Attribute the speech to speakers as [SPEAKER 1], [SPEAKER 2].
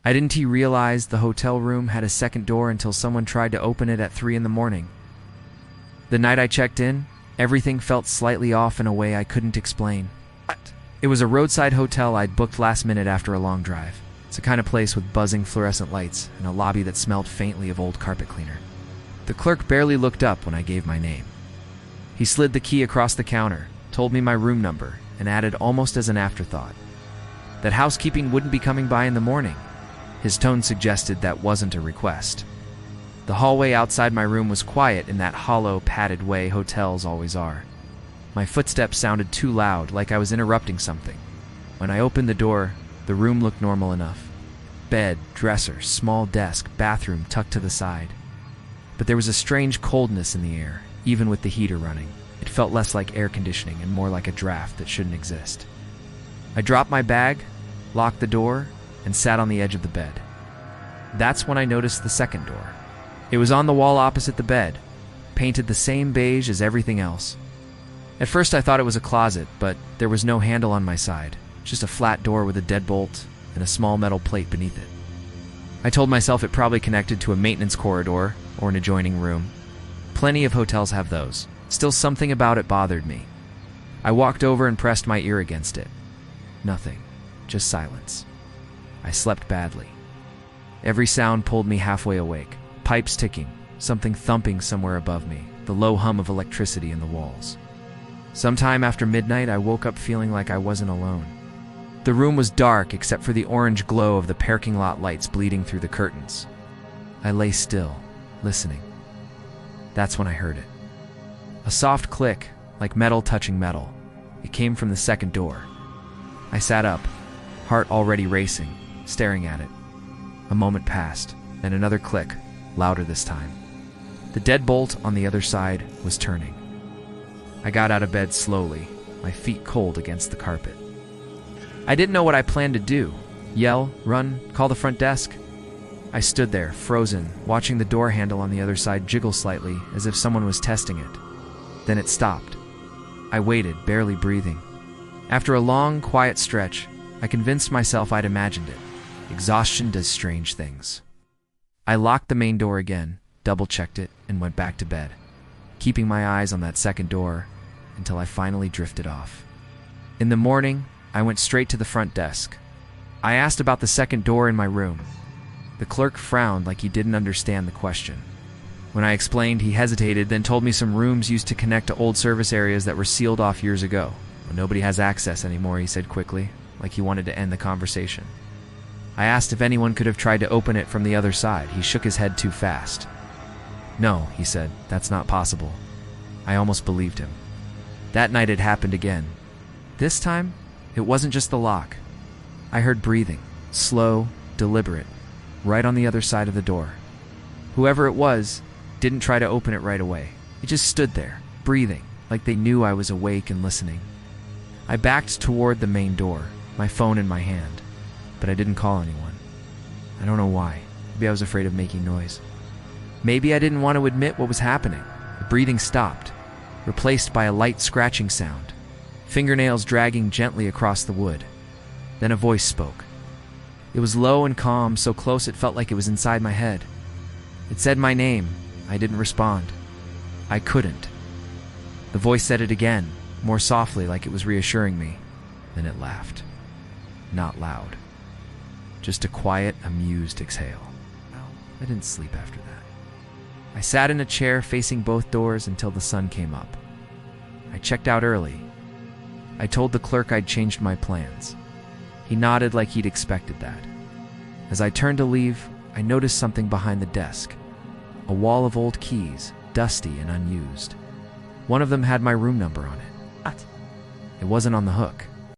[SPEAKER 1] I didn't realize the hotel room had a second door until someone tried to open it at 3 in the morning. The night I checked in, everything felt slightly off in a way I couldn't explain. It was a roadside hotel I'd booked last minute after a long drive. It's the kind of place with buzzing fluorescent lights and a lobby that smelled faintly of old carpet cleaner. The clerk barely looked up when I gave my name. He slid the key across the counter, told me my room number, and added almost as an afterthought that housekeeping wouldn't be coming by in the morning. His tone suggested that wasn't a request. The hallway outside my room was quiet in that hollow, padded way hotels always are. My footsteps sounded too loud, like I was interrupting something. When I opened the door, the room looked normal enough. Bed, dresser, small desk, bathroom tucked to the side. But there was a strange coldness in the air, even with the heater running. It felt less like air conditioning and more like a draft that shouldn't exist. I dropped my bag, locked the door, and sat on the edge of the bed. That's when I noticed the second door. It was on the wall opposite the bed, painted the same beige as everything else. At first I thought it was a closet, but there was no handle on my side, just a flat door with a deadbolt and a small metal plate beneath it. I told myself it probably connected to a maintenance corridor or an adjoining room. Plenty of hotels have those. Still, something about it bothered me. I walked over and pressed my ear against it. Nothing, just silence. I slept badly. Every sound pulled me halfway awake. Pipes ticking, something thumping somewhere above me, the low hum of electricity in the walls. Sometime after midnight, I woke up feeling like I wasn't alone. The room was dark except for the orange glow of the parking lot lights bleeding through the curtains. I lay still, listening. That's when I heard it. A soft click, like metal touching metal. It came from the second door. I sat up, heart already racing, staring at it. A moment passed, then another click, louder this time. The deadbolt on the other side was turning. I got out of bed slowly, my feet cold against the carpet. I didn't know what I planned to do. Yell, run, call the front desk. I stood there, frozen, watching the door handle on the other side jiggle slightly, as if someone was testing it. Then it stopped. I waited, barely breathing. After a long, quiet stretch, I convinced myself I'd imagined it. Exhaustion does strange things. I locked the main door again, double-checked it, and went back to bed, keeping my eyes on that second door until I finally drifted off. In the morning, I went straight to the front desk. I asked about the second door in my room. The clerk frowned like he didn't understand the question. When I explained, he hesitated, then told me some rooms used to connect to old service areas that were sealed off years ago. Well, nobody has access anymore, he said quickly, like he wanted to end the conversation. I asked if anyone could have tried to open it from the other side. He shook his head too fast. No, he said, that's not possible. I almost believed him. That night it happened again. This time, it wasn't just the lock. I heard breathing, slow, deliberate, right on the other side of the door. Whoever it was didn't try to open it right away. It just stood there, breathing, like they knew I was awake and listening. I backed toward the main door, my phone in my hand, but I didn't call anyone. I don't know why. Maybe I was afraid of making noise. Maybe I didn't want to admit what was happening. The breathing stopped, replaced by a light scratching sound, fingernails dragging gently across the wood. Then a voice spoke. It was low and calm, so close it felt like it was inside my head. It said my name. I didn't respond. I couldn't. The voice said it again, more softly, like it was reassuring me. Then it laughed. Not loud. Just a quiet, amused exhale. I didn't sleep after that. I sat in a chair facing both doors until the sun came up. I checked out early. I told the clerk I'd changed my plans. He nodded like he'd expected that. As I turned to leave, I noticed something behind the desk. A wall of old keys, dusty and unused. One of them had my room number on it. What? It wasn't on the hook.